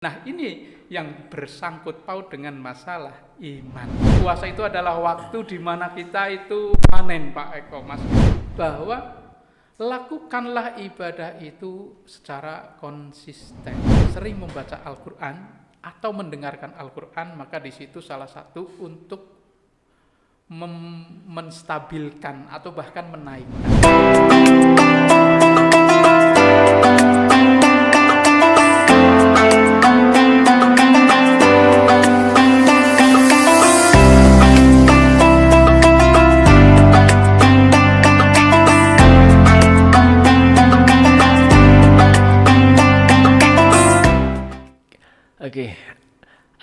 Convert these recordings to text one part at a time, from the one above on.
Nah, ini yang bersangkut paut dengan masalah iman. Puasa itu adalah waktu di mana kita itu panen, Pak Eko, Mas. Bahwa lakukanlah ibadah itu secara konsisten. Sering membaca Al-Quran atau mendengarkan Al-Quran, maka di situ salah satu untuk menstabilkan atau bahkan menaikkan. Oke.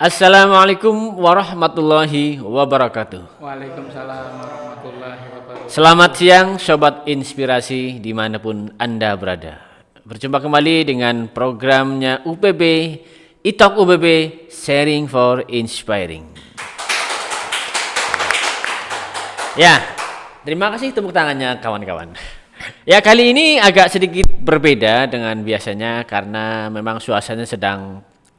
Assalamualaikum warahmatullahi wabarakatuh. Waalaikumsalam warahmatullahi wabarakatuh. Selamat siang Sobat Inspirasi dimanapun Anda berada. Berjumpa kembali dengan programnya UPB, iTalk UPB, Sharing for Inspiring. Ya, terima kasih tepuk tangannya kawan-kawan. Ya, kali ini agak sedikit berbeda dengan biasanya karena memang suasananya sedang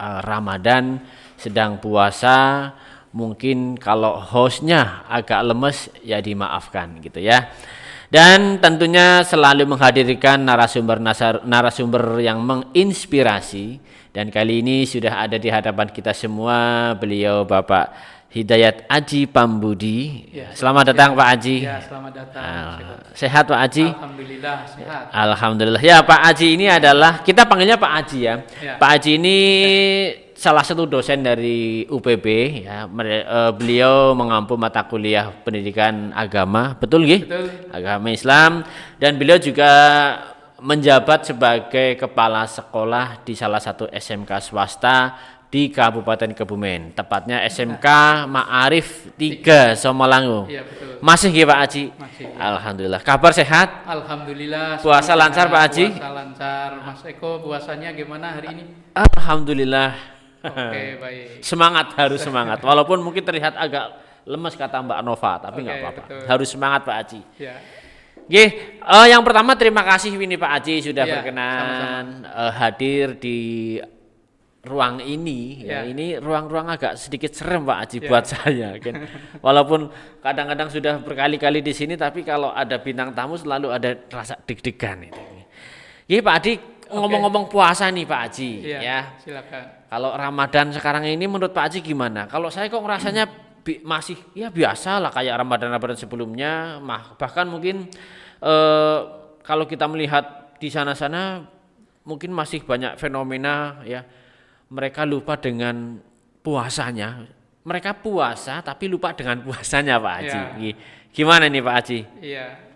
Ramadan, sedang puasa. Mungkin kalau hostnya agak lemes ya dimaafkan gitu ya. Dan tentunya selalu menghadirkan narasumber yang menginspirasi. Dan kali ini sudah ada di hadapan kita semua beliau Bapak Hidayat Aji Pambudi. Ya, selamat datang Pak Aji. Ya, selamat datang. Sehat Pak Aji? Alhamdulillah sehat. Alhamdulillah. Ya, Pak Aji ini adalah, kita panggilnya Pak Aji ya. Pak Aji ini salah satu dosen dari UPB ya. Beliau mengampu mata kuliah pendidikan agama, betul nggih? Betul. Agama Islam, dan beliau juga menjabat sebagai kepala sekolah di salah satu SMK swasta di Kabupaten Kebumen, tepatnya SMK Ma'arif 3 Somolangu. Iya, betul. Masih nggih Pak Aji? Masih. Alhamdulillah. Kabar sehat? Alhamdulillah. Puasa lancar Pak Aji? Puasa lancar. Mas Eko, puasanya gimana hari ini? Alhamdulillah. Oke, baik. Semangat, harus semangat. Walaupun mungkin terlihat agak lemes kata Mbak Nova, tapi nggak apa-apa. Betul. Harus semangat Pak Aji. Ya. Oke, yang pertama terima kasih ini Pak Aji sudah Ya, berkenan hadir di ruang ini. Ya, ini ruang-ruang agak sedikit serem Pak Aji buat saya. Kan. Walaupun kadang-kadang sudah berkali-kali di sini, tapi kalau ada bintang tamu selalu ada rasa deg-degan itu. Iya Pak Aji, ngomong-ngomong puasa nih Pak Aji. Ya, silakan. Kalau Ramadan sekarang ini menurut Pak Aji gimana? Kalau saya kok ngerasanya masih ya biasa lah kayak Ramadan sebelumnya. Bahkan mungkin kalau kita melihat di sana-sana mungkin masih banyak fenomena ya. Mereka lupa dengan puasanya. Mereka puasa tapi lupa dengan puasanya Pak Aji. Ya. Gimana nih Pak Aji? Iya.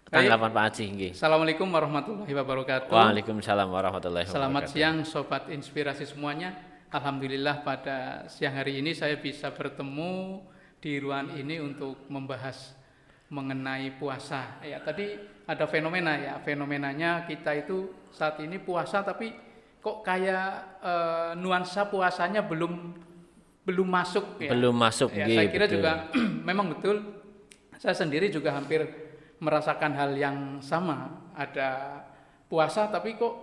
Tanggapan Pak Aji. Assalamualaikum warahmatullahi wabarakatuh. Waalaikumsalam warahmatullahi wabarakatuh. Selamat siang Sobat Inspirasi semuanya. Alhamdulillah pada siang hari ini saya bisa bertemu di ruang ini untuk membahas mengenai puasa. Ya, tadi ada fenomena ya. Fenomenanya kita itu saat ini puasa tapi kok kayak nuansa puasanya belum masuk ya. Belum masuk ya, saya kira betul. Juga memang betul. Saya sendiri juga hampir merasakan hal yang sama. Ada puasa tapi kok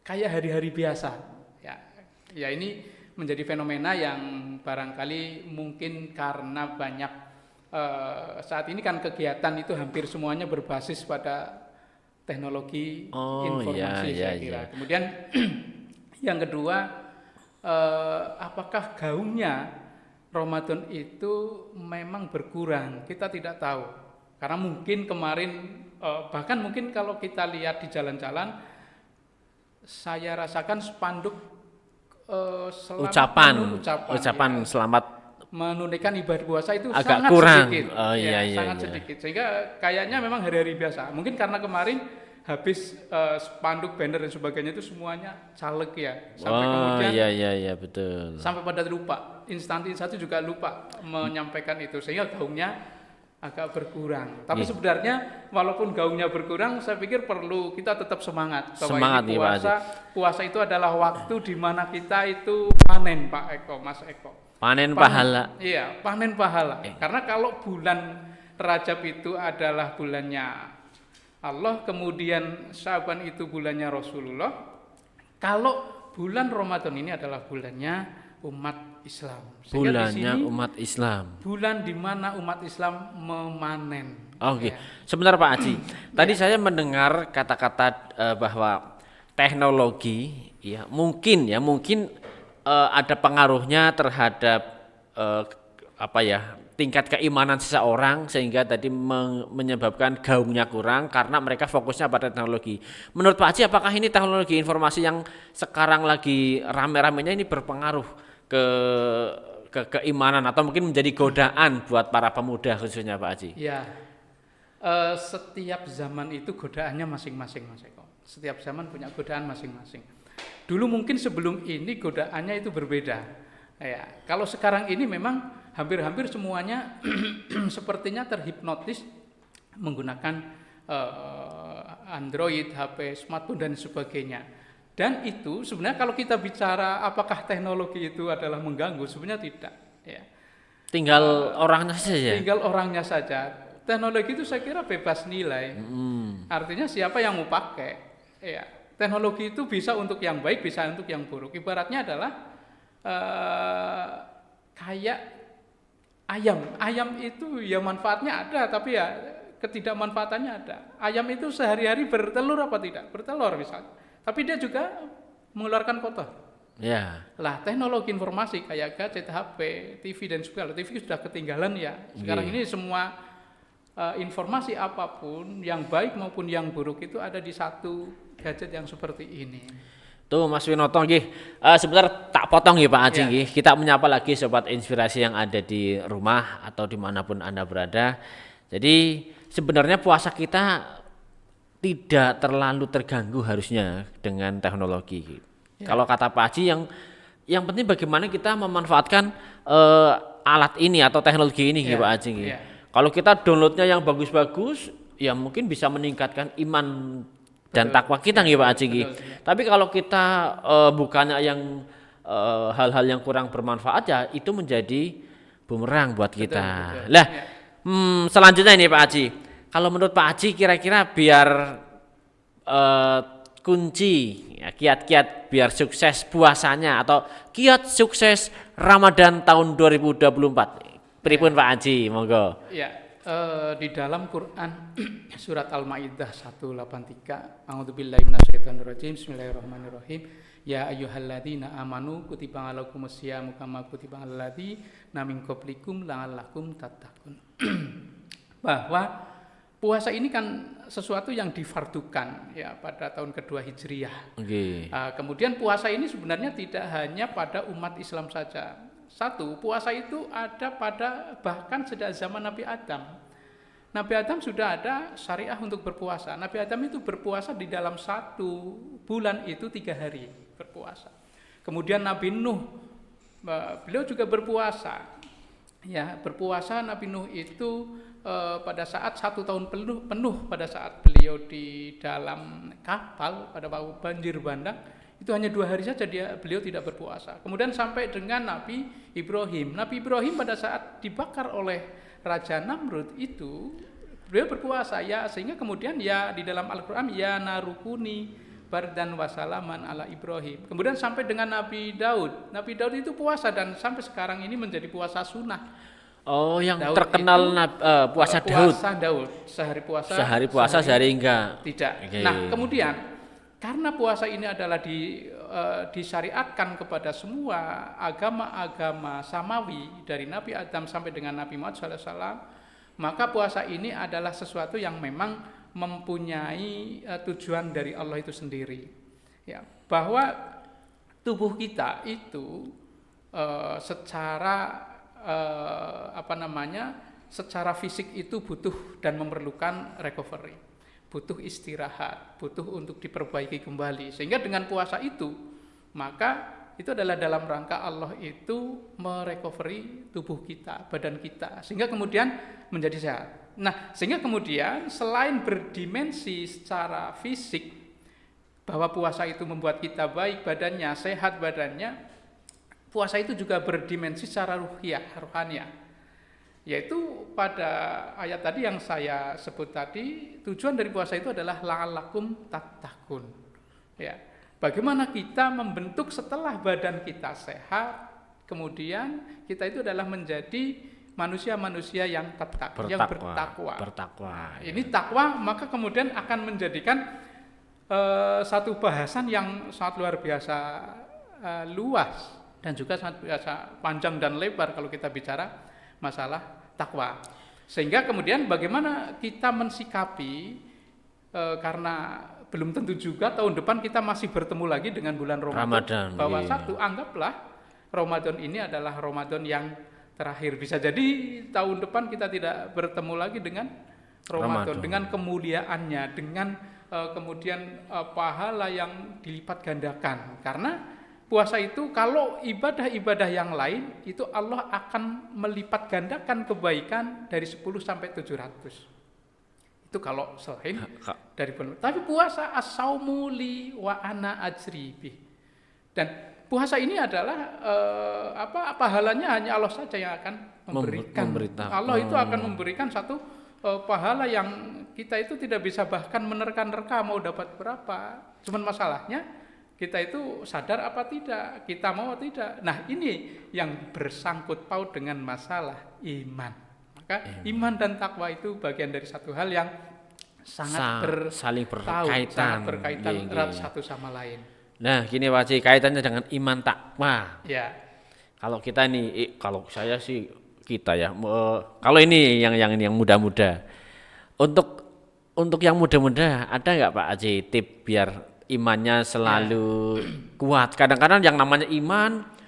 kayak hari-hari biasa. Ya ini menjadi fenomena yang barangkali mungkin karena banyak saat ini kan kegiatan itu hampir semuanya berbasis pada teknologi informasi saya kira. Kemudian yang kedua, apakah gaungnya Ramadan itu memang berkurang? Kita tidak tahu. Karena mungkin kemarin, bahkan mungkin kalau kita lihat di jalan-jalan, saya rasakan spanduk ucapan selamat menunaikan ibadah puasa itu agak sangat kurang. Sedikit. Sangat sedikit. Sehingga kayaknya memang hari-hari biasa. Mungkin karena kemarin habis spanduk, banner dan sebagainya itu semuanya caleg ya. Sampai kemudian betul. Sampai pada lupa. Instansi satu juga lupa menyampaikan itu sehingga gaungnya agak berkurang. Tapi sebenarnya walaupun gaungnya berkurang, saya pikir perlu kita tetap semangat. Semangat ini puasa itu adalah waktu di mana kita itu panen Pak Eko, Mas Eko. Panen pahala. Iya, panen pahala. Karena kalau bulan Rajab itu adalah bulannya Allah, kemudian Syaban itu bulannya Rasulullah. Kalau bulan Ramadan ini adalah bulannya umat Islam. Sehingga di Bulannya sini umat Islam. bulan di mana umat Islam memanen. Oke, Ya. sebentar Pak Haji. Tadi saya mendengar kata-kata bahwa teknologi mungkin ada pengaruhnya terhadap tingkat keimanan seseorang sehingga tadi menyebabkan gaungnya kurang karena mereka fokusnya pada teknologi. Menurut Pak Haji, apakah ini teknologi informasi yang sekarang lagi rame-ramenya ini berpengaruh ke keimanan atau mungkin menjadi godaan buat para pemuda khususnya Pak Haji? Ya, setiap zaman itu godaannya masing-masing, Mas Eko. Setiap zaman punya godaan masing-masing. Dulu mungkin sebelum ini godaannya itu berbeda. Ya, kalau sekarang ini memang hampir-hampir semuanya sepertinya terhipnotis menggunakan Android, HP, smartphone dan sebagainya. Dan itu sebenarnya kalau kita bicara apakah teknologi itu adalah mengganggu, sebenarnya tidak. Ya. Tinggal orangnya saja. Tinggal orangnya saja. Teknologi itu saya kira bebas nilai. Artinya siapa yang mau pakai. Ya. Teknologi itu bisa untuk yang baik, bisa untuk yang buruk. Ibaratnya adalah kayak ayam. Ayam itu ya manfaatnya ada, tapi ya ketidakmanfaatannya ada. Ayam itu sehari-hari bertelur apa tidak? Bertelur misalnya. Tapi dia juga mengeluarkan kotor. Ya. Lah teknologi informasi kayak gadget, HP, TV dan segala. TV sudah ketinggalan ya. Sekarang ini semua informasi apapun yang baik maupun yang buruk itu ada di satu gadget yang seperti ini. Tuh Mas Winoto nggih. Sebentar tak potong ya Pak Haji nggih. Kita menyapa lagi sobat inspirasi yang ada di rumah atau dimanapun Anda berada. Jadi sebenarnya puasa kita tidak terlalu terganggu harusnya dengan teknologi. Kalau kata Pak Haji yang penting bagaimana kita memanfaatkan alat ini atau teknologi ini Pak Haji. Kalau kita downloadnya yang bagus-bagus, ya mungkin bisa meningkatkan iman dan takwa kita Pak Haji. Tapi kalau kita bukannya yang hal-hal yang kurang bermanfaat ya itu menjadi bumerang buat kita. Lah, selanjutnya ini Pak Haji. Kalau menurut Pak Haji kira-kira biar kunci kiat-kiat biar sukses puasanya atau kiat sukses Ramadan tahun 2024. Pripun Pak Haji, monggo. Ya, di dalam Quran surat Al-Maidah 183, A'udzubillahi minasyaitonirrajim. Bismillahirrahmanirrahim. Ya ayyuhalladzina amanu kutiba alaikumus syamu kama kutiba alal ladzina min qablikum la'allakum tattaqun. Bahwa puasa ini kan sesuatu yang difardukan ya pada tahun kedua Hijriah. Kemudian puasa ini sebenarnya tidak hanya pada umat Islam saja. Satu, puasa itu ada pada bahkan sejak zaman Nabi Adam. Nabi Adam sudah ada syariah untuk berpuasa. Nabi Adam itu berpuasa di dalam 1 bulan itu 3 hari berpuasa. Kemudian Nabi Nuh, beliau juga berpuasa. Ya, berpuasa Nabi Nuh itu pada saat 1 tahun penuh pada saat beliau di dalam kapal pada waktu banjir bandang itu hanya 2 hari saja beliau tidak berpuasa. Kemudian sampai dengan Nabi Ibrahim. Nabi Ibrahim pada saat dibakar oleh Raja Namrud itu beliau berpuasa ya, sehingga kemudian ya di dalam Al-Qur'an ya narukuni bardan wasalaman ala Ibrahim. Kemudian sampai dengan Nabi Daud. Nabi Daud itu puasa dan sampai sekarang ini menjadi puasa sunnah. Oh, yang Daud terkenal puasa Daud. Puasa Daud, sehari puasa, sehari enggak. Tidak. Nah, kemudian karena puasa ini adalah disyariatkan kepada semua agama-agama samawi dari Nabi Adam sampai dengan Nabi Muhammad SAW, maka puasa ini adalah sesuatu yang memang mempunyai tujuan dari Allah itu sendiri. Ya, bahwa tubuh kita itu secara fisik itu butuh dan memerlukan recovery, butuh istirahat, butuh untuk diperbaiki kembali. Sehingga dengan puasa itu, maka itu adalah dalam rangka Allah itu merecovery tubuh kita, badan kita, sehingga kemudian menjadi sehat. Nah, sehingga kemudian selain berdimensi secara fisik, bahwa puasa itu membuat kita baik badannya, sehat badannya, puasa itu juga berdimensi secara rohaniah, yaitu pada ayat tadi yang saya sebut tadi, tujuan dari puasa itu adalah la'allakum tattaqun. Ya. Bagaimana kita membentuk setelah badan kita sehat, kemudian kita itu adalah menjadi manusia-manusia yang bertakwa. Bertakwa. Ini takwa, maka kemudian akan menjadikan satu bahasan yang sangat luar biasa luas dan juga sangat biasa panjang dan lebar kalau kita bicara masalah takwa. Sehingga kemudian bagaimana kita mensikapi, karena belum tentu juga tahun depan kita masih bertemu lagi dengan bulan Ramadan. Bahwa satu, anggaplah Ramadan ini adalah Ramadan yang terakhir. Bisa jadi tahun depan kita tidak bertemu lagi dengan Ramadan. Dengan kemuliaannya, dengan kemudian pahala yang dilipat gandakan. Karena puasa itu kalau ibadah-ibadah yang lain itu Allah akan melipat gandakan kebaikan dari 10 sampai 700. Itu kalau selain dari bulan. Tapi puasa as-saumu li wa ana ajri bih. Dan puasa ini adalah pahalanya hanya Allah saja yang akan memberikan. Allah itu akan memberikan satu pahala yang kita itu tidak bisa bahkan menerka-nerka mau dapat berapa. Cuman masalahnya kita itu sadar apa tidak, kita mau atau tidak. Nah, ini yang bersangkut paut dengan masalah iman. Maka iman dan takwa itu bagian dari satu hal yang saling berkaitan erat satu sama lain. Nah, gini Pak Haji, kaitannya dengan iman takwa. Ya. Kalau kita ini, kalau saya sih kita ya, kalau ini yang muda-muda. Untuk yang muda-muda ada nggak Pak Haji tip biar imannya selalu kuat? Kadang-kadang yang namanya iman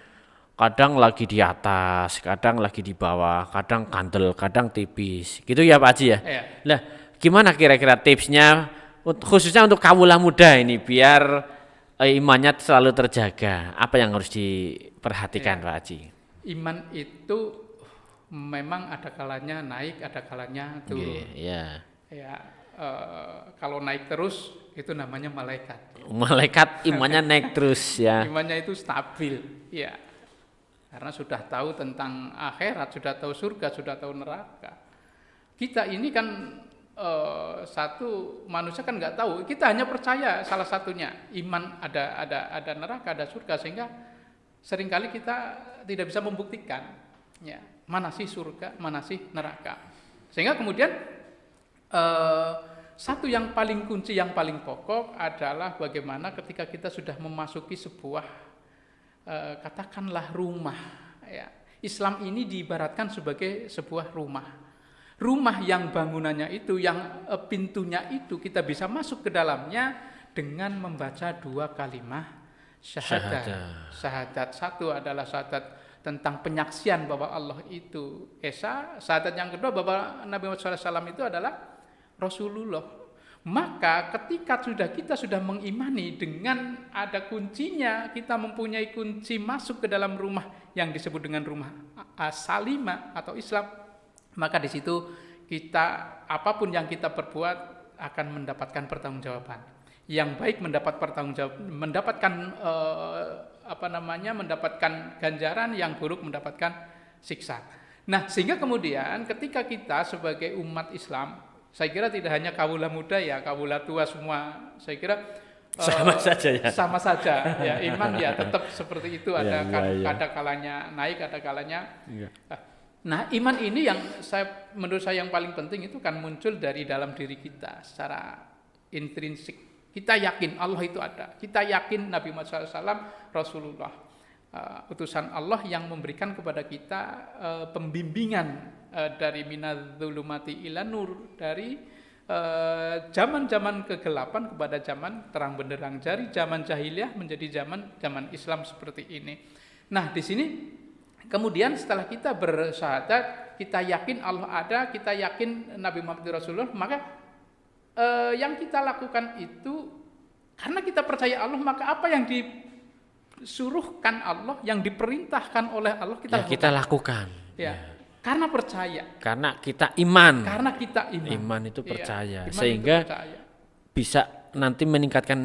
kadang lagi di atas, kadang lagi di bawah, kadang kandel, kadang tipis. Gitu ya Pak Haji ya? Ya. Nah, gimana kira-kira tipsnya khususnya untuk kawula muda ini biar imannya selalu terjaga? Apa yang harus diperhatikan Pak Haji? Iman itu memang ada kalanya naik, ada kalanya turun. Ya, kalau naik terus itu namanya malaikat. Malaikat imannya naik terus ya. Imannya itu stabil, ya. Karena sudah tahu tentang akhirat, sudah tahu surga, sudah tahu neraka. Kita ini kan satu manusia kan nggak tahu. Kita hanya percaya salah satunya iman ada neraka, ada surga, sehingga seringkali kita tidak bisa membuktikan. Ya, mana sih surga, mana sih neraka. Sehingga kemudian satu yang paling kunci, yang paling pokok adalah bagaimana ketika kita sudah memasuki sebuah katakanlah rumah. Ya. Islam ini diibaratkan sebagai sebuah rumah. Rumah yang bangunannya itu, yang pintunya itu kita bisa masuk ke dalamnya dengan membaca 2 kalimat syahadat. Syahadat satu adalah syahadat tentang penyaksian bahwa Allah itu esa. Syahadat yang kedua bahwa Nabi Muhammad SAW itu adalah Rasulullah. Maka ketika kita sudah mengimani dengan ada kuncinya, kita mempunyai kunci masuk ke dalam rumah yang disebut dengan rumah salimah atau Islam, maka di situ kita apapun yang kita perbuat akan mendapatkan pertanggungjawaban. Yang baik mendapat pertanggungjawaban, mendapatkan ganjaran, yang buruk mendapatkan siksa. Nah, sehingga kemudian ketika kita sebagai umat Islam, saya kira tidak hanya kawula muda ya, kawula tua semua, saya kira sama saja ya. Sama saja ya, iman ya tetap seperti itu, ada kalanya naik, ada kalanya. Nah, iman ini yang menurut saya yang paling penting itu kan muncul dari dalam diri kita secara intrinsik. Kita yakin Allah itu ada. Kita yakin Nabi Muhammad SAW Rasulullah, utusan Allah yang memberikan kepada kita pembimbingan dari minadz-dzulumati ila nur, dari zaman-zaman kegelapan kepada zaman terang benderang, dari zaman jahiliyah menjadi zaman Islam seperti ini. Nah, di sini kemudian setelah kita bersyahadat, kita yakin Allah ada, kita yakin Nabi Muhammad Rasulullah, maka yang kita lakukan itu karena kita percaya Allah, maka apa yang disuruhkan Allah, yang diperintahkan oleh Allah kita lakukan. Ya. Karena percaya. Karena kita iman. Iman itu percaya. Iman sehingga itu percaya. Bisa nanti meningkatkan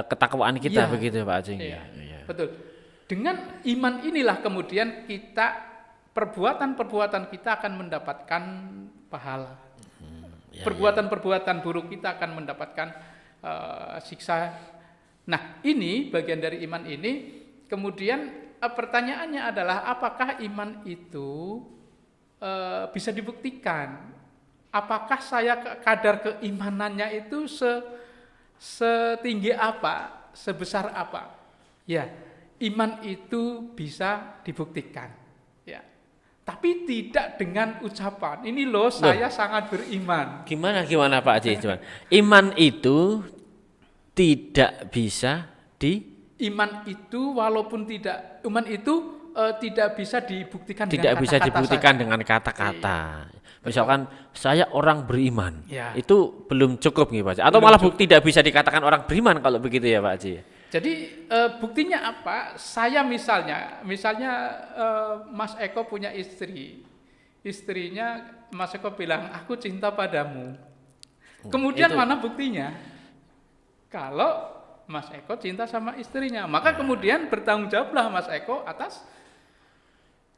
ketakwaan kita, begitu Pak Acing. Iya. Betul. Dengan iman inilah kemudian perbuatan-perbuatan kita akan mendapatkan pahala. Perbuatan-perbuatan buruk kita akan mendapatkan siksa Nah, ini bagian dari iman ini. Kemudian pertanyaannya adalah apakah iman itu bisa dibuktikan? Apakah saya kadar keimanannya itu setinggi apa, sebesar apa? Ya, iman itu bisa dibuktikan. Ya, tapi tidak dengan ucapan. Ini loh, saya sangat beriman. Gimana Pak Haji? Iman itu tidak bisa Iman itu walaupun tidak, iman itu tidak bisa dibuktikan tidak dengan bisa kata-kata dibuktikan saja. dengan kata-kata. Misalkan saya orang beriman, Ya. itu belum cukup nih Pak Haji. Atau Belum malah cukup. tidak bisa dikatakan orang beriman kalau begitu ya Pak Haji. Jadi buktinya apa? Saya misalnya Mas Eko punya istri, istrinya Mas Eko bilang aku cinta padamu. Kemudian itu. mana buktinya? Kalau Mas Eko cinta sama istrinya, maka kemudian bertanggung jawablah Mas Eko atas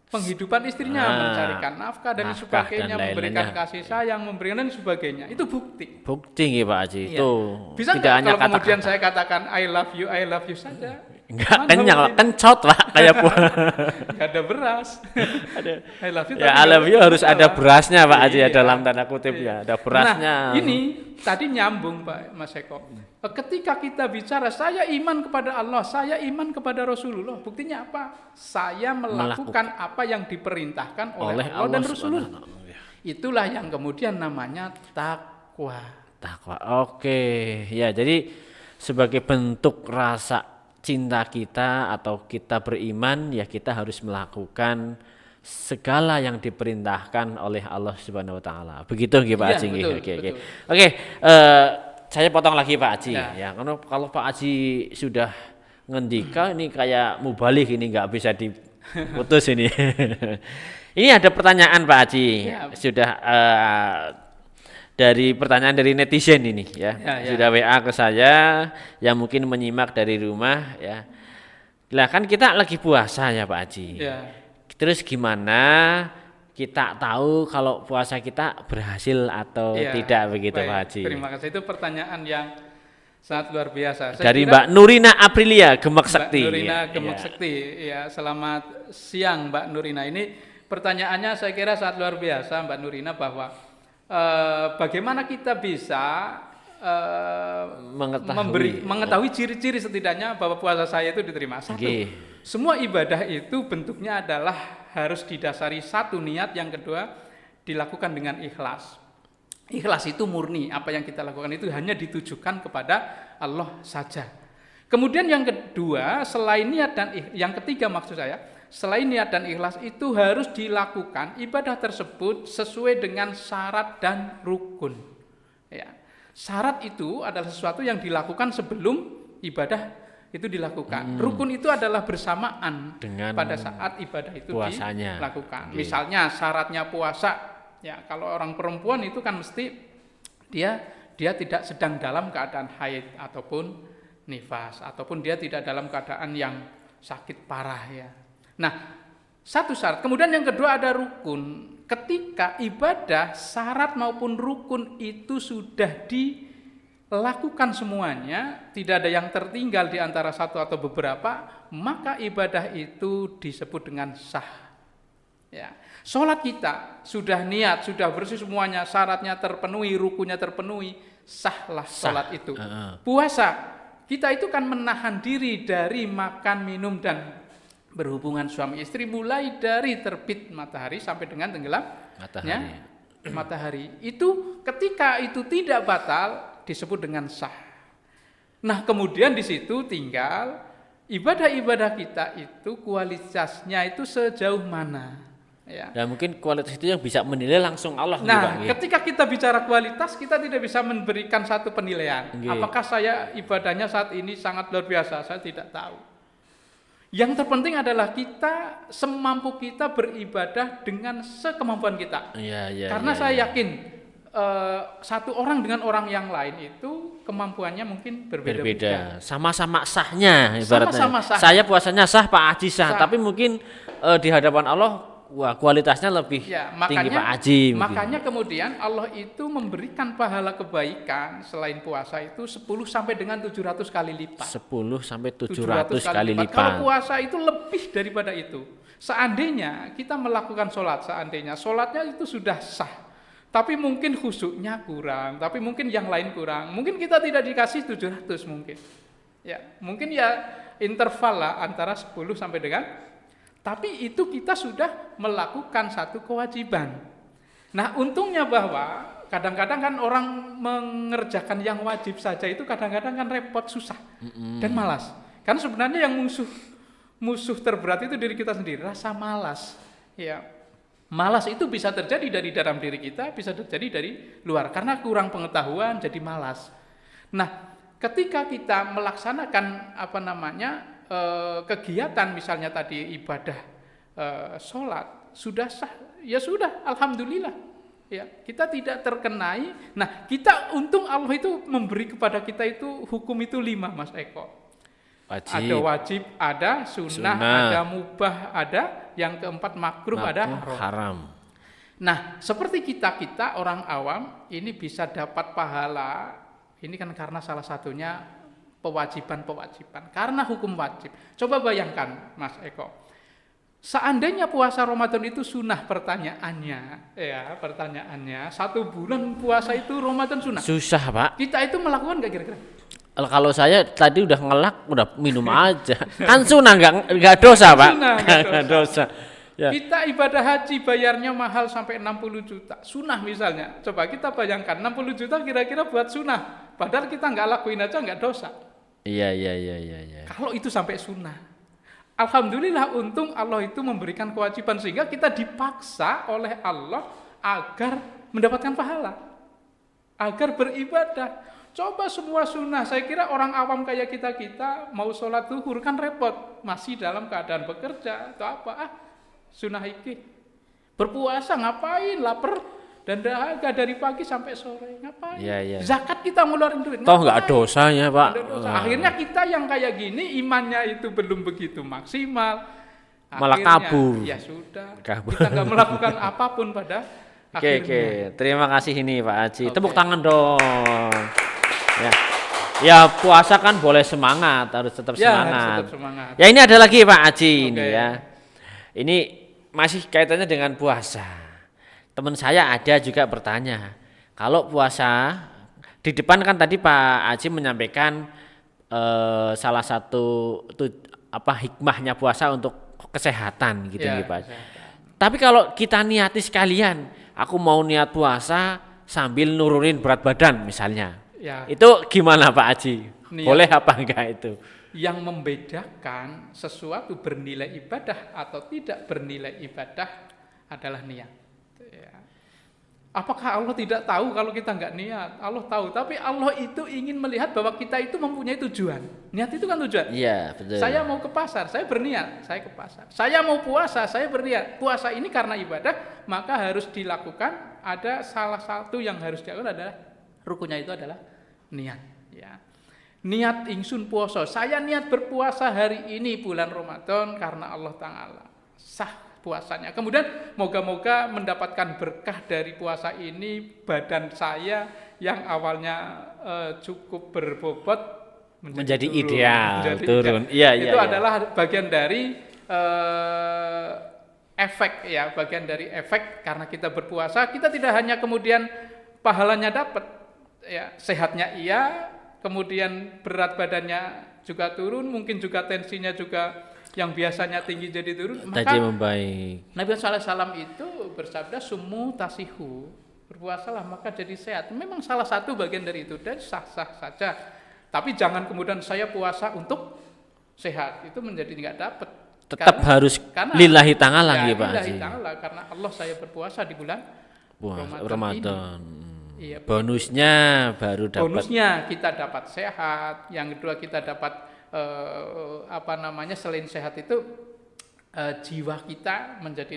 penghidupan istrinya, mencarikan nafkah dan nafkah sebagainya, dan memberikan lain-lainnya. kasih sayang, memberikan dan sebagainya. Itu bukti. Bukti nih Pak Haji. Iya. Itu Bisa tidak nggak hanya kalau kemudian kata-kata. saya katakan I love you saja? Enggak Mana kenyang lah, buktinya? kencot Pak kayak Nggak ada beras. I love you. Ya tapi I love you nggak harus ada salah. berasnya Pak Haji ya Iya. dalam tanda kutip ya. Ada berasnya. Nah, ini tadi nyambung Pak Mas Eko. Ketika kita bicara saya iman kepada Allah, saya iman kepada Rasulullah, buktinya apa? Saya melakukan apa yang diperintahkan oleh Allah dan Rasulullah. Itulah yang kemudian namanya takwa. Takwa. Oke, ya jadi sebagai bentuk rasa cinta kita atau kita beriman ya kita harus melakukan segala yang diperintahkan oleh Allah Subhanahu wa taala. Begitu nggih Pak Iya, Haji nggih. betul, Oke. betul. Oke, saya potong lagi Pak Haji Ya. ya. Kalau Pak Haji sudah ngendika ini kayak mubalik ini nggak bisa diputus ini. Ini ada pertanyaan Pak Haji. Ya. Sudah dari pertanyaan dari netizen ini ya. Ya. Sudah WA ke saya yang mungkin menyimak dari rumah ya. Lah kan kita lagi puasa ya Pak Haji. Ya. Terus gimana kita tahu kalau puasa kita berhasil atau Iya, tidak begitu baik. Pak Haji? Terima kasih, itu pertanyaan yang sangat luar biasa. Saya Dari kira Mbak Nurina Aprilia Gemek Mbak Sekti. Nurina Ya, Gemek ya. Sekti. Ya, selamat siang Mbak Nurina. Ini pertanyaannya saya kira sangat luar biasa Mbak Nurina, bahwa bagaimana kita bisa mengetahui ciri-ciri setidaknya bahwa puasa saya itu diterima. Satu, Oke. semua ibadah itu bentuknya adalah harus didasari satu niat, yang kedua dilakukan dengan ikhlas. Ikhlas itu murni, apa yang kita lakukan itu hanya ditujukan kepada Allah saja. Kemudian yang kedua, selain niat dan yang ketiga maksud saya, selain niat dan ikhlas itu harus dilakukan ibadah tersebut sesuai dengan syarat dan rukun. Ya. Syarat itu adalah sesuatu yang dilakukan sebelum ibadah itu dilakukan. Rukun itu adalah bersamaan Dengan pada saat ibadah itu puasanya. dilakukan. Oke. Misalnya syaratnya puasa, ya kalau orang perempuan itu kan mesti dia tidak sedang dalam keadaan haid ataupun nifas, ataupun dia tidak dalam keadaan yang sakit parah ya. Nah, satu syarat. Kemudian yang kedua ada rukun. Ketika ibadah syarat maupun rukun itu sudah dilakukan semuanya, tidak ada yang tertinggal di antara satu atau beberapa, maka ibadah itu disebut dengan sah. Ya. Sholat kita sudah niat, sudah bersih semuanya, syaratnya terpenuhi, rukunnya terpenuhi, sahlah sholat itu. Puasa, kita itu kan menahan diri dari makan, minum, dan berhubungan suami istri mulai dari terbit matahari sampai dengan tenggelam matahari. Itu ketika itu tidak batal disebut dengan sah. Nah, kemudian di situ tinggal ibadah-ibadah kita itu kualitasnya itu sejauh mana. Ya. Dan mungkin kualitas itu yang bisa menilai langsung Allah. Nah, juga, ketika kita bicara kualitas, kita tidak bisa memberikan satu penilaian. Nggih. Apakah saya ibadahnya saat ini sangat luar biasa? Saya tidak tahu. Yang terpenting adalah kita semampu kita beribadah dengan sekemampuan kita. Karena saya yakin satu orang dengan orang yang lain itu kemampuannya mungkin berbeda-beda. Sama-sama sahnya ibaratnya. Sama-sama sah. Saya puasanya sah, Pak Haji sah, tapi mungkin di hadapan Allah wah kualitasnya lebih Ya, tinggi Pak makanya Haji. mungkin. makanya kemudian Allah itu memberikan pahala kebaikan selain puasa itu 10 sampai dengan 700 kali lipat. 10 sampai 700 kali lipat. Kalau puasa itu lebih daripada itu. Seandainya kita melakukan seandainya sholatnya itu sudah sah, tapi mungkin khusyuknya kurang, tapi mungkin yang lain kurang, mungkin kita tidak dikasih 700 mungkin. Ya, mungkin ya interval lah antara 10 sampai dengan, tapi itu kita sudah melakukan satu kewajiban. Nah, untungnya bahwa kadang-kadang kan orang mengerjakan yang wajib saja itu kadang-kadang kan repot, susah, dan malas. Karena sebenarnya yang musuh terberat itu diri kita sendiri, rasa malas. Ya, malas itu bisa terjadi dari dalam diri kita, bisa terjadi dari luar. Karena kurang pengetahuan jadi malas. Nah, ketika kita melaksanakan kegiatan misalnya tadi ibadah sholat sudah sah, ya sudah, alhamdulillah. Ya, kita tidak terkenai. Nah, kita untung Allah itu memberi kepada kita itu hukum itu 5, Mas Eko. Wajib. Ada wajib, ada sunnah, ada mubah, ada yang keempat makruh, ada haram. Nah, seperti kita orang awam ini bisa dapat pahala. Ini kan karena salah satunya kewajiban, karena hukum wajib. Coba bayangkan, Mas Eko, seandainya puasa Ramadan itu sunnah, pertanyaannya 1 bulan puasa itu Ramadan sunnah. Susah Pak. Kita itu melakukan nggak kira-kira? Kalau saya tadi udah ngelak, udah minum aja. Kan sunnah nggak dosa Pak. Nggak dosa. Ya. Kita ibadah haji bayarnya mahal sampai 60 juta. Sunnah misalnya. Coba kita bayangkan 60 juta kira-kira buat sunnah. Padahal kita nggak lakuin aja nggak dosa. Iya. Kalau itu sampai sunnah. Alhamdulillah untung Allah itu memberikan kewajiban sehingga kita dipaksa oleh Allah agar mendapatkan pahala. Agar beribadah. Coba semua sunnah, saya kira orang awam kayak kita mau sholat zuhur kan repot. Masih dalam keadaan bekerja atau apa. Sunnah iki. Berpuasa ngapain? Lapar dan dahaga dari pagi sampai sore. Ngapain? Iya. Zakat kita ngeluarin duit. Toh nggak dosanya Pak. Dosa. Akhirnya kita yang kayak gini imannya itu belum begitu maksimal. Malah kabur. Ya sudah. Kabur. Kita nggak melakukan apapun pada akhirnya. Oke. Terima kasih ini Pak Haji. Tepuk tangan dong. Ya puasa kan boleh semangat, harus tetap semangat. Harus tetap semangat. Ya ini ada lagi Pak Haji ini ya. Ini masih kaitannya dengan puasa. Teman saya ada juga bertanya, kalau puasa di depan kan tadi Pak Haji menyampaikan salah satu hikmahnya puasa untuk kesehatan gitu ya, Pak. Tapi kalau kita niati sekalian, aku mau niat puasa sambil nurunin berat badan misalnya. Ya. Itu gimana Pak Haji? Niat. Boleh apa enggak itu? Yang membedakan sesuatu bernilai ibadah atau tidak bernilai ibadah adalah niat. Ya. Apakah Allah tidak tahu kalau kita enggak niat? Allah tahu, tapi Allah itu ingin melihat bahwa kita itu mempunyai tujuan. Niat itu kan tujuan. Iya, betul. Saya mau ke pasar, saya berniat, saya ke pasar. Saya mau puasa, saya berniat. Puasa ini karena ibadah, maka harus dilakukan. Ada salah satu yang harus dilakukan adalah rukunnya itu adalah niat, ya. Niat ingsun puasa. Saya niat berpuasa hari ini bulan Ramadan karena Allah Ta'ala. Sah puasanya. Kemudian moga-moga mendapatkan berkah dari puasa ini. Badan saya yang awalnya cukup berbobot menjadi ideal, turun. Iya. Itu adalah bagian dari efek, ya, bagian dari efek karena kita berpuasa. Kita tidak hanya kemudian pahalanya dapat, ya, sehatnya iya, kemudian berat badannya juga turun, mungkin juga tensinya juga yang biasanya tinggi jadi turun. Maka membaik. Nabi SAW itu bersabda sumu tasihu, berpuasalah maka jadi sehat. Memang salah satu bagian dari itu dan sah-sah saja. Tapi jangan kemudian saya puasa untuk sehat, itu menjadi nggak dapat. Tetap harus lillahi ta'ala ya, Pak Haji. Lillahi ta'ala, karena Allah saya berpuasa di bulan Ramadan. Iya, bonusnya baru dapat. Bonusnya kita dapat sehat. Yang kedua kita dapat selain sehat itu jiwa kita menjadi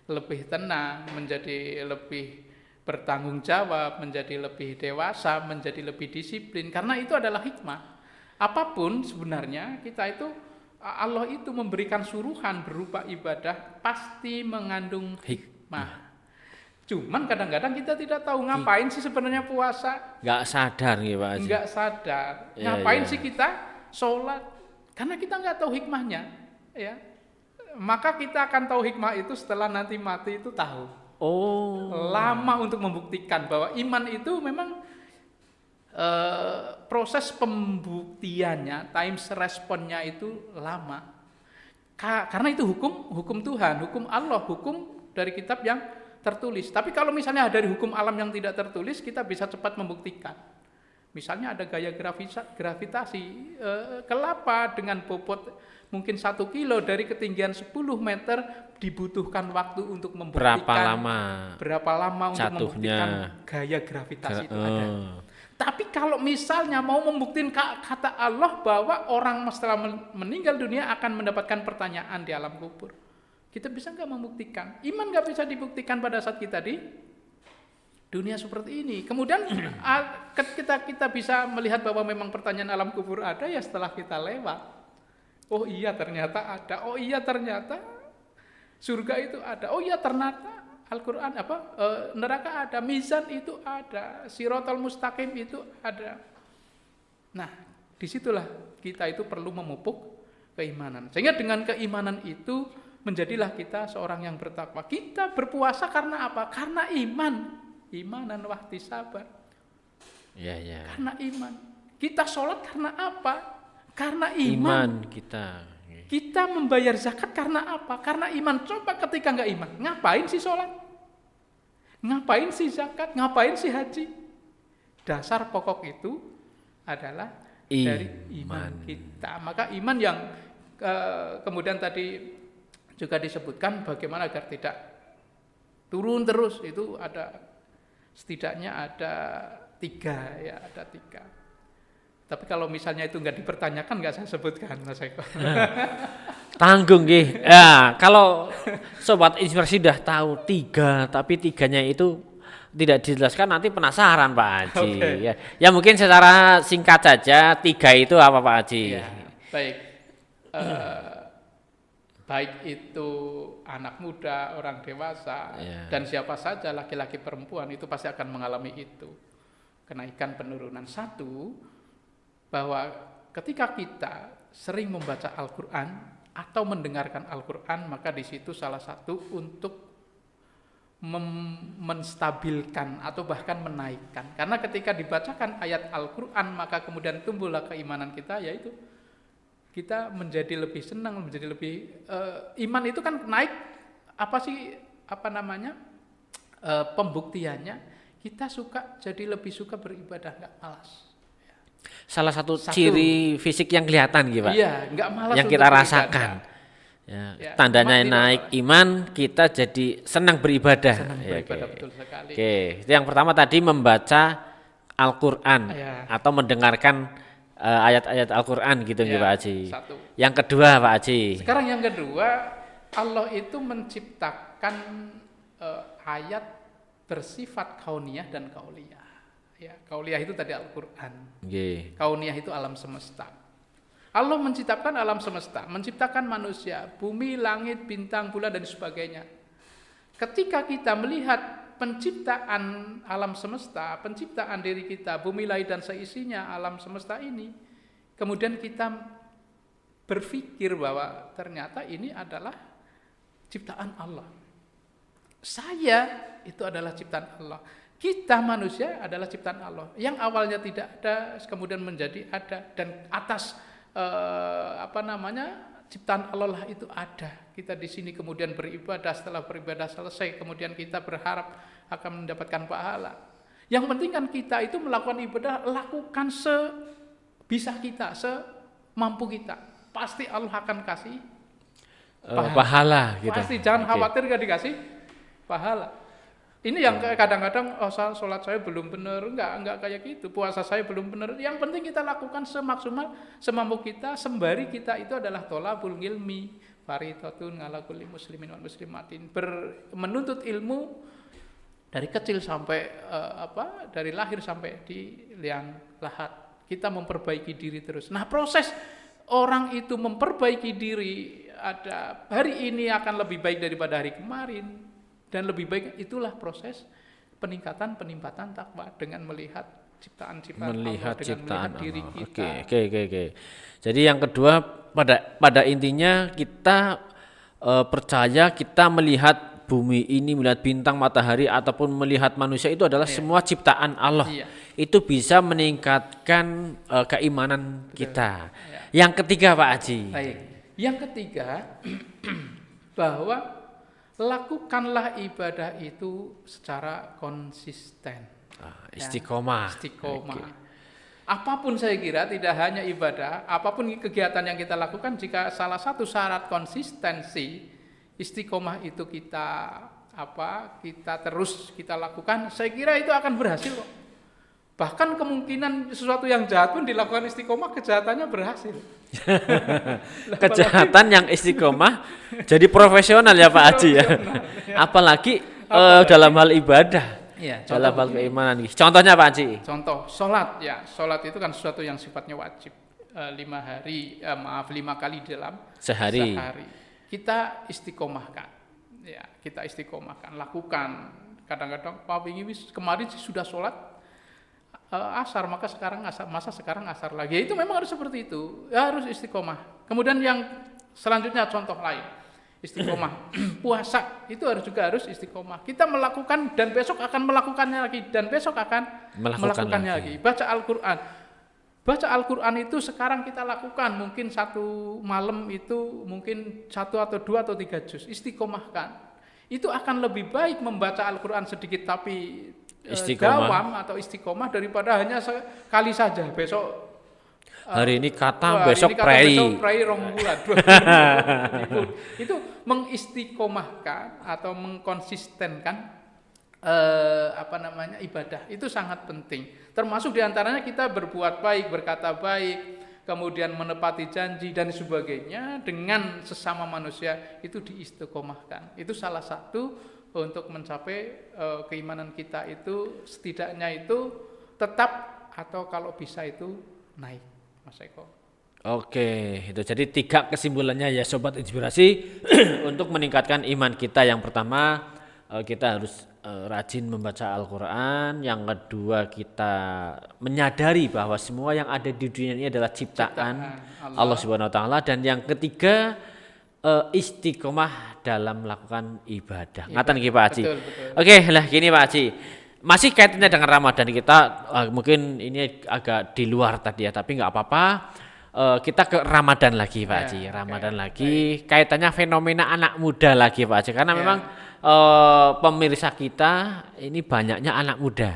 lebih tenang, menjadi lebih bertanggung jawab, menjadi lebih dewasa, menjadi lebih disiplin. Karena itu adalah hikmah. Apapun sebenarnya kita itu Allah itu memberikan suruhan berupa ibadah pasti mengandung hikmah. Cuman kadang-kadang kita tidak tahu ngapain sih sebenarnya puasa. Nggak sadar gitu Pak Haji. Nggak sadar. Iya, Ngapain iya. sih kita sholat? Karena kita nggak tahu hikmahnya. Ya. Maka kita akan tahu hikmah itu setelah nanti mati itu tahu. Oh. Lama untuk membuktikan bahwa iman itu memang proses pembuktiannya, time responnya itu lama. Karena itu hukum Tuhan, hukum Allah, hukum dari kitab yang tertulis. Tapi kalau misalnya dari hukum alam yang tidak tertulis, kita bisa cepat membuktikan. Misalnya ada gaya gravitasi, kelapa dengan bobot mungkin 1 kilo dari ketinggian 10 meter dibutuhkan waktu untuk membuktikan berapa lama untuk jatuhnya. membuktikan gaya gravitasi itu ada. Tapi kalau misalnya mau membuktikan kata Allah bahwa orang setelah meninggal dunia akan mendapatkan pertanyaan di alam kubur, kita bisa nggak membuktikan? Iman nggak bisa dibuktikan pada saat kita di dunia seperti ini. Kemudian kita bisa melihat bahwa memang pertanyaan alam kubur ada ya setelah kita lewat. Oh iya ternyata ada. Oh iya ternyata surga itu ada. Oh iya ternyata Al-Quran neraka ada, mizan itu ada, sirotol mustaqim itu ada. Nah, disitulah kita itu perlu memupuk keimanan. Sehingga dengan keimanan itu menjadilah kita seorang yang bertakwa. Kita berpuasa karena apa? Karena imanan wahdi sabar. Ya. Karena iman. Kita sholat karena apa? Karena Iman kita. Kita membayar zakat karena apa? Karena iman. Coba ketika nggak iman, ngapain sih sholat? Ngapain sih zakat? Ngapain sih haji? Dasar pokok itu adalah dari iman kita. Maka iman yang kemudian tadi juga disebutkan bagaimana agar tidak turun terus, itu ada setidaknya ada 3 ya, ada 3. Tapi kalau misalnya itu nggak dipertanyakan nggak saya sebutkan, Mas Eko. Tanggung nggih. Ya, kalau sobat inspirasi sudah tahu 3, tapi 3-nya itu tidak dijelaskan nanti penasaran Pak Haji. Okay. Ya mungkin secara singkat saja 3 itu apa Pak Haji? Ya, baik. Baik itu anak muda, orang dewasa, dan siapa saja laki-laki perempuan itu pasti akan mengalami itu. Kenaikan penurunan. 1, bahwa ketika kita sering membaca Al-Quran atau mendengarkan Al-Quran, maka di situ salah satu untuk menstabilkan atau bahkan menaikkan. Karena ketika dibacakan ayat Al-Quran, maka kemudian tumbuhlah keimanan kita, yaitu kita menjadi lebih senang, menjadi lebih iman itu kan naik. Pembuktiannya kita jadi lebih suka beribadah, nggak malas. Salah satu ciri fisik yang kelihatan gitu Pak. Iya, nggak malas yang kita rasakan. Ya, tandanya naik iman, kita jadi senang beribadah. Betul sekali. Oke, yang pertama tadi membaca Al-Quran atau mendengarkan ayat-ayat Al-Quran gitu Pak Haji. 1. Yang kedua Pak Haji. Sekarang yang kedua, Allah itu menciptakan ayat bersifat kauniyah dan kauliyah. Ya, kauliyah itu tadi Al-Quran. Kauniyah itu alam semesta. Allah menciptakan alam semesta, menciptakan manusia, bumi, langit, bintang, bulan dan sebagainya. Ketika kita melihat penciptaan alam semesta, penciptaan diri kita, bumi, langit dan seisinya alam semesta ini, kemudian kita berpikir bahwa ternyata ini adalah ciptaan Allah. Saya itu adalah ciptaan Allah. Kita manusia adalah ciptaan Allah. Yang awalnya tidak ada, kemudian menjadi ada, dan atas ciptaan Allah lah itu ada. Kita di sini kemudian beribadah, setelah beribadah selesai, kemudian kita berharap akan mendapatkan pahala. Yang penting kan kita itu melakukan ibadah, lakukan sebisa kita, semampu kita. Pasti Allah akan kasih pahala gitu. Pasti, jangan khawatir gak dikasih pahala. Ini yang kadang-kadang sholat saya belum benar, enggak kayak gitu, puasa saya belum benar. Yang penting kita lakukan semaksimal semampu kita, sembari kita itu adalah tholabul ilmi, faridatun ala kulli muslimin wal muslimatin. Menuntut ilmu dari kecil sampai dari lahir sampai di liang lahat. Kita memperbaiki diri terus. Nah, proses orang itu memperbaiki diri, ada hari ini akan lebih baik daripada hari kemarin, dan lebih baik, itulah proses peningkatan takwa dengan melihat ciptaan-ciptaan Allah, dengan melihat diri Allah. kita. Oke. Jadi yang kedua, pada intinya kita percaya, kita melihat bumi ini, melihat bintang, matahari, ataupun melihat manusia itu adalah semua ciptaan Allah. Itu bisa meningkatkan keimanan kita. Yang ketiga Pak Haji. Baik. Yang ketiga, bahwa lakukanlah ibadah itu secara konsisten. Istiqomah. Istiqomah. Apapun saya kira, tidak hanya ibadah, apapun kegiatan yang kita lakukan, jika salah satu syarat konsistensi istiqomah itu kita terus kita lakukan, saya kira itu akan berhasil kok. Bahkan kemungkinan sesuatu yang jahat pun dilakukan istiqomah, kejahatannya berhasil. Kejahatan yang istiqomah jadi profesional ya Pak Haji ya. Apalagi dalam hal ibadah. Ya, dalam hal keimanan. Contohnya Pak Haji. Contoh sholat ya, sholat itu kan sesuatu yang sifatnya wajib. 5 kali dalam sehari. Kita istiqomahkan, ya kita istiqomahkan, lakukan. Kadang-kadang Pak Wingi kemarin sudah sholat asar, maka sekarang asar lagi. Ya, itu memang harus seperti itu, ya, harus istiqomah. Kemudian yang selanjutnya contoh lain. Istiqomah puasa itu harus istiqomah. Kita melakukan dan besok akan melakukannya lagi, dan besok akan melakukannya lagi. Baca Al-Quran itu sekarang kita lakukan, mungkin satu malam itu mungkin 1 atau 2 atau 3 juz. Istiqomahkan. Itu akan lebih baik membaca Al-Quran sedikit tapi dawam atau istiqomah daripada hanya sekali saja. Besok hari ini besok prei 2 bulan. Itu mengistiqomahkan atau mengkonsistenkan ibadah itu sangat penting. Termasuk diantaranya kita berbuat baik, berkata baik, kemudian menepati janji dan sebagainya dengan sesama manusia, itu diistiqomahkan. Itu salah satu untuk mencapai keimanan kita itu setidaknya itu tetap, atau kalau bisa itu naik, Mas Eko. Oke, itu jadi 3 kesimpulannya ya Sobat Inspirasi untuk meningkatkan iman kita. Yang pertama, kita harus rajin membaca Al-Quran. Yang kedua, kita menyadari bahwa semua yang ada di dunia ini adalah ciptaan Allah Subhanahu wa taala. Dan yang ketiga, istiqomah dalam melakukan ibadah. Ngaten nggih Pak Haji. Betul. Oke, lah gini Pak Haji. Masih kaitannya dengan Ramadan kita, mungkin ini agak di luar tadi ya, tapi nggak apa-apa. Kita ke Ramadan lagi Pak Haji. Ramadan lagi. Kaitannya fenomena anak muda lagi Pak Haji. Karena memang pemirsa kita ini banyaknya anak muda.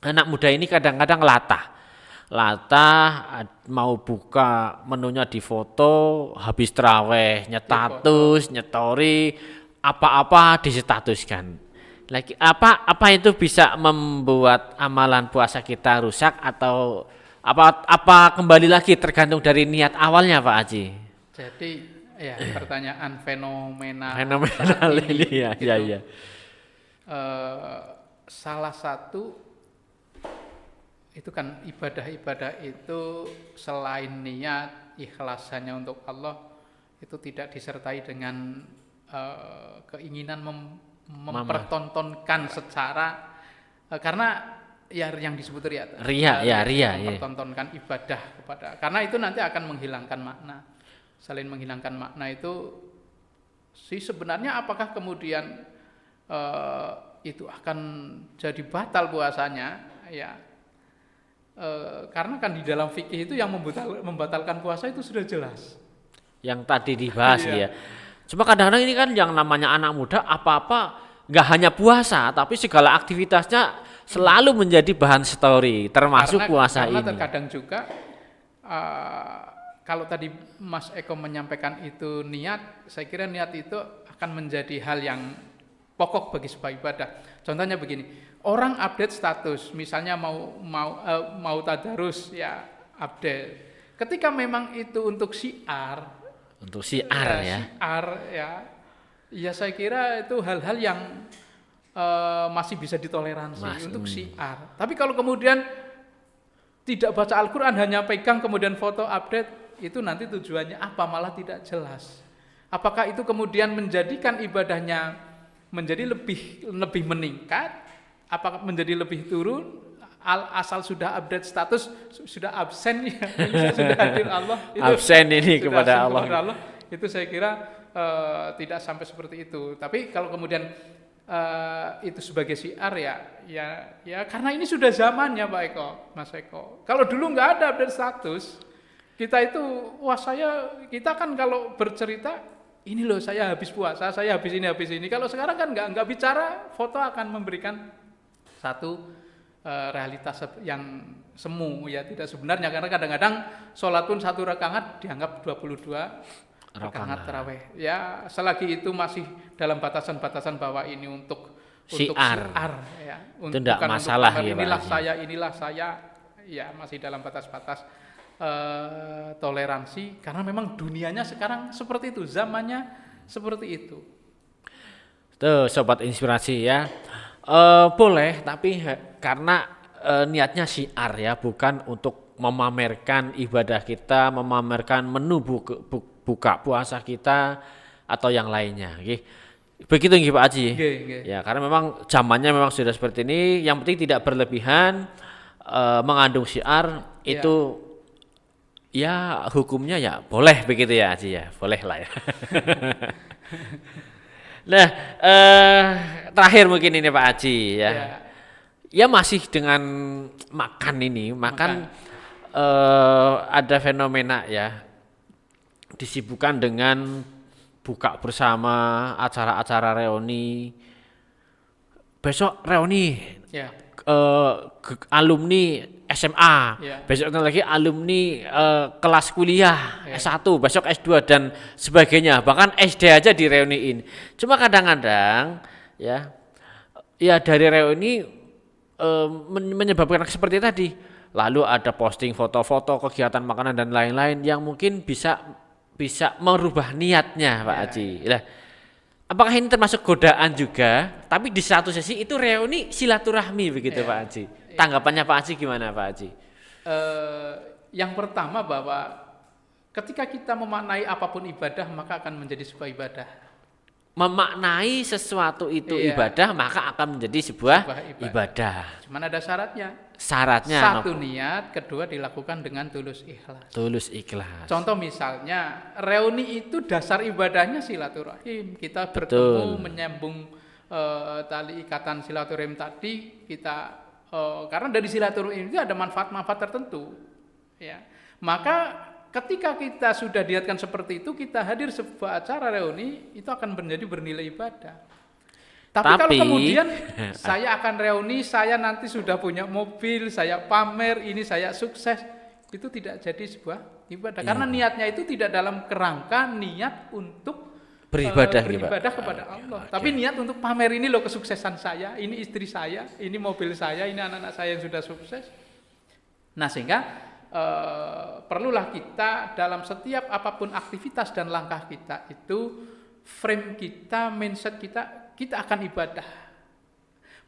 Anak muda ini kadang-kadang latah mau buka menunya di foto, habis terawih nyetatus, nyetori, apa-apa disetatuskan. Lagi apa itu bisa membuat amalan puasa kita rusak, atau apa kembali lagi tergantung dari niat awalnya Pak Haji. Jadi ya, pertanyaan fenomenal ini ya, gitu. Ya. Salah satu itu kan ibadah itu selain niat, ikhlasannya untuk Allah, itu tidak disertai dengan keinginan mempertontonkan secara karena ya yang disebut ria, mempertontonkan ibadah karena itu nanti akan menghilangkan makna. Selain menghilangkan makna itu sebenarnya apakah kemudian itu akan jadi batal puasanya ya, karena kan di dalam fikih itu yang membatalkan puasa itu sudah jelas yang tadi dibahas ya. Cuma kadang-kadang ini kan yang namanya anak muda, apa-apa nggak hanya puasa tapi segala aktivitasnya selalu menjadi bahan story, termasuk puasa ini. Karena terkadang juga kalau tadi Mas Eko menyampaikan itu niat, saya kira niat itu akan menjadi hal yang pokok bagi sebuah ibadah. Contohnya begini, orang update status, misalnya mau tadarus ya update. Ketika memang itu untuk syiar ya saya kira itu hal-hal yang masih bisa ditoleransi untuk syiar. Tapi kalau kemudian tidak baca Al-Quran, hanya pegang kemudian foto update, itu nanti tujuannya apa malah tidak jelas. Apakah itu kemudian menjadikan ibadahnya menjadi lebih meningkat, apakah menjadi lebih turun, asal sudah update status, sudah absen ya, sudah hadir Allah, itu absen ini kepada Allah. Itu saya kira tidak sampai seperti itu. Tapi kalau kemudian itu sebagai syiar ya karena ini sudah zamannya Pak Eko, Mas Eko. Kalau dulu nggak ada update status, kita itu kita kan kalau bercerita ini loh saya habis puasa, saya habis ini. Kalau sekarang kan nggak bicara, foto akan memberikan satu realitas yang semu ya, tidak sebenarnya, karena kadang-kadang sholat pun 1 rakaat dianggap 22 rakaat tarawih. Ya, selagi itu masih dalam batasan-batasan bahwa ini untuk syiar ya, itu tidak masalah ya, inilah saya ya, masih dalam batas-batas toleransi, karena memang dunianya sekarang seperti itu, zamannya seperti itu. Tuh sobat inspirasi ya. Boleh, tapi karena niatnya syiar ya, bukan untuk memamerkan ibadah kita, memamerkan menu buka puasa kita atau yang lainnya. Begitu nggih Pak Haji. Ya, karena memang zamannya memang sudah seperti ini. Yang penting tidak berlebihan, mengandung syiar itu ya hukumnya ya boleh begitu ya Haji ya, boleh lah ya. Nah, terakhir mungkin ini Pak Haji ya. Ya masih dengan makan. Ada fenomena ya, disibukkan dengan buka bersama, acara-acara reuni. Besok reuni alumni SMA, besok lagi alumni kelas kuliah S1, besok S2 dan sebagainya, bahkan SD aja direuniin. Cuma kadang-kadang ya dari reuni menyebabkan seperti tadi, lalu ada posting foto-foto kegiatan makanan dan lain-lain yang mungkin bisa merubah niatnya Pak Haji. Nah, apakah ini termasuk godaan juga? Tapi di satu sisi itu reuni silaturahmi begitu Pak Haji. Tanggapannya Pak Haji gimana Pak Haji? Yang pertama bahwa ketika kita memaknai apapun ibadah maka akan menjadi sebuah ibadah. Memaknai sesuatu itu ibadah maka akan menjadi sebuah ibadah. Cuman ada syaratnya. Satu niat, kedua dilakukan dengan tulus ikhlas. Tulus ikhlas. Contoh misalnya reuni itu dasar ibadahnya silaturahim. Kita bertemu menyambung tali ikatan silaturahim tadi kita. Karena dari silaturahim itu ada manfaat-manfaat tertentu, ya. Maka ketika kita sudah niatkan seperti itu, kita hadir sebuah acara reuni itu akan menjadi bernilai ibadah. Tapi kalau kemudian saya akan reuni, saya nanti sudah punya mobil, saya pamer, ini saya sukses, itu tidak jadi sebuah ibadah. Karena niatnya itu tidak dalam kerangka niat untuk beribadah kepada Allah. Tapi niat untuk pamer, ini loh kesuksesan saya, ini istri saya, ini mobil saya, ini anak-anak saya yang sudah sukses. Nah, sehingga perlulah kita dalam setiap apapun aktivitas dan langkah kita itu frame kita, mindset kita akan ibadah.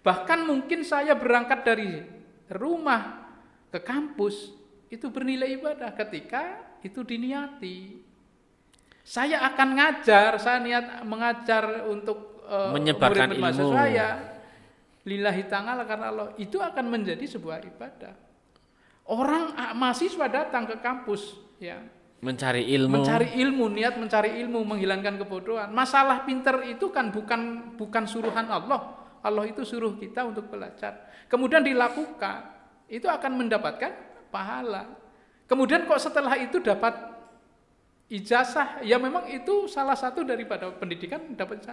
Bahkan mungkin saya berangkat dari rumah ke kampus itu bernilai ibadah ketika itu diniati. Saya akan ngajar, saya niat mengajar untuk menyebarkan ilmu saya lillahi ta'ala karena Allah, itu akan menjadi sebuah ibadah. Orang mahasiswa datang ke kampus ya mencari ilmu, niat mencari ilmu, menghilangkan kebodohan. Masalah pinter itu kan bukan suruhan Allah. Allah itu suruh kita untuk belajar. Kemudian dilakukan, itu akan mendapatkan pahala. Kemudian kok setelah itu dapat ijazah, ya memang itu salah satu daripada pendidikan dapat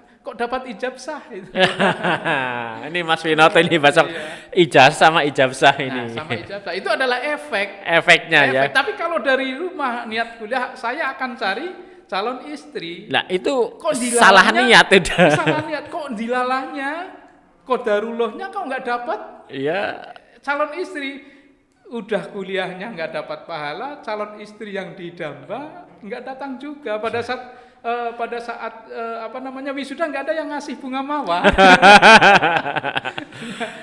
ijazah itu. Ini Mas Winoto ini besok ijazah sama ijazah ini. Sama ijazah itu adalah efeknya ya. Tapi kalau dari rumah niat kuliah saya akan cari calon istri. Nah itu kok salah niat udah. Salah niat kok dilalahnya, qadarullohnya kok nggak dapat. Iya. Calon istri udah kuliahnya nggak dapat pahala, calon istri yang didamba nggak datang juga pada saat wisuda nggak ada yang ngasih bunga mawar.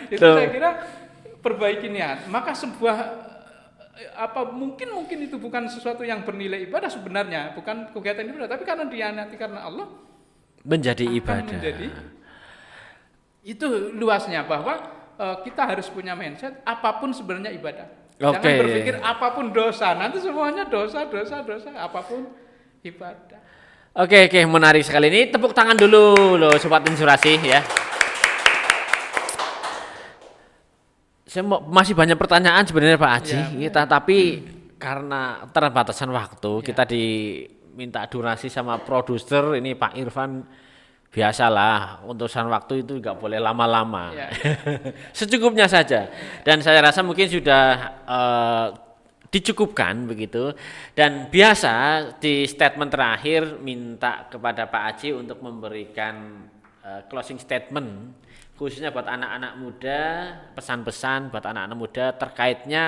Itu saya kira perbaiki niat. Maka sebuah apa mungkin itu bukan sesuatu yang bernilai ibadah sebenarnya, bukan kegiatan ibadah, tapi karena diniati karena Allah menjadi akan ibadah. menjadi itu luasnya bahwa kita harus punya mindset apapun sebenarnya ibadah. Jangan Oke. berpikir apapun dosa, nanti semuanya dosa, apapun ibadah. Oke, menarik sekali. Ini tepuk tangan dulu loh Sobat Inspirasi ya. Masih banyak pertanyaan sebenarnya Pak Haji, Ya, tapi karena keterbatasan waktu, kita diminta durasi sama produser ini Pak Irfan. Biasalah, urusan waktu itu nggak boleh lama-lama. Ya. Secukupnya saja. Dan saya rasa mungkin sudah dicukupkan begitu. Dan biasa di statement terakhir minta kepada Pak Haji untuk memberikan closing statement khususnya buat anak-anak muda, pesan-pesan buat anak-anak muda terkaitnya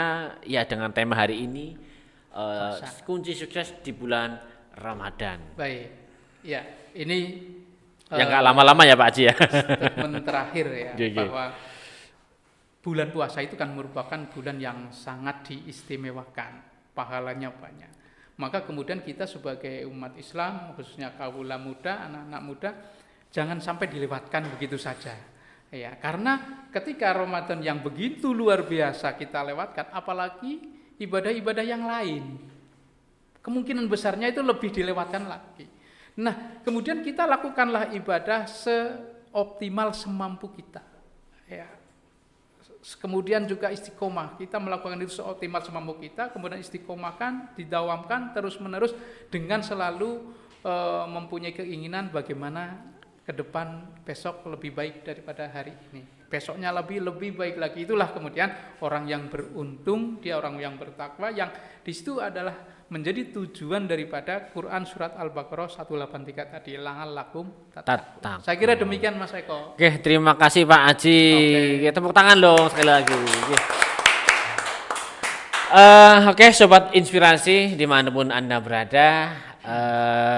ya dengan tema hari ini, kunci sukses di bulan Ramadan. Baik, ya ini yang nggak lama-lama ya Pak Haji ya. statement terakhir ya, Iya. bahwa bulan puasa itu kan merupakan bulan yang sangat diistimewakan, pahalanya banyak. Maka kemudian kita sebagai umat Islam, khususnya kaula muda, anak-anak muda, jangan sampai dilewatkan begitu saja. Ya, karena ketika Ramadan yang begitu luar biasa kita lewatkan, apalagi ibadah-ibadah yang lain, kemungkinan besarnya itu lebih dilewatkan lagi. Nah, kemudian kita lakukanlah ibadah seoptimal semampu kita. Ya. Kemudian juga istiqomah, kita melakukan itu seoptimal semampu kita, kemudian istiqomahkan, didawamkan terus-menerus dengan selalu mempunyai keinginan bagaimana ke depan besok lebih baik daripada hari ini. Besoknya lebih baik lagi. Itulah kemudian orang yang beruntung, dia orang yang bertakwa, yang di situ adalah menjadi tujuan daripada Quran surat Al-Baqarah 183 tadi, la'allakum tattaqun. Saya kira demikian Mas Eko. Oke, terima kasih Pak Haji. Oke, tepuk tangan dong sekali lagi. Oke, Sobat Inspirasi dimanapun Anda berada,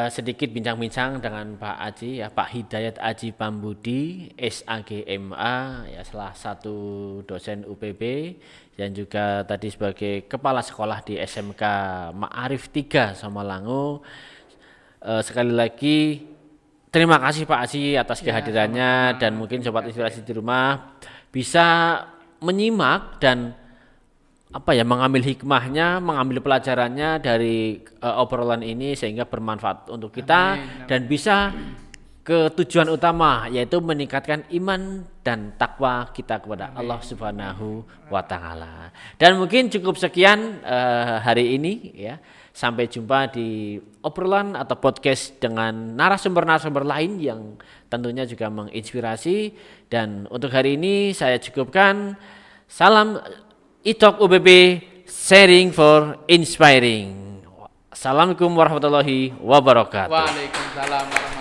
sedikit bincang-bincang dengan Pak Haji ya, Pak Hidayat Aji Pambudi, SAGMA ya, salah satu dosen UPB dan juga tadi sebagai kepala sekolah di SMK Ma'arif 3 Samalangu. Sekali lagi terima kasih Pak Haji atas kehadirannya, dan mungkin Sobat Inspirasi di rumah bisa menyimak dan mengambil hikmahnya, mengambil pelajarannya dari obrolan ini sehingga bermanfaat untuk kita. Amin. Dan bisa ke tujuan utama, yaitu meningkatkan iman dan takwa kita kepada Allah Subhanahu wa Ta'ala. Dan mungkin cukup sekian hari ini ya. Sampai jumpa di obrolan atau podcast dengan narasumber-narasumber lain yang tentunya juga menginspirasi. Dan untuk hari ini saya cukupkan. Salam ITOK UBB, sharing for inspiring. Assalamualaikum warahmatullahi wabarakatuh. Waalaikumsalam warahmatullahi wabarakatuh.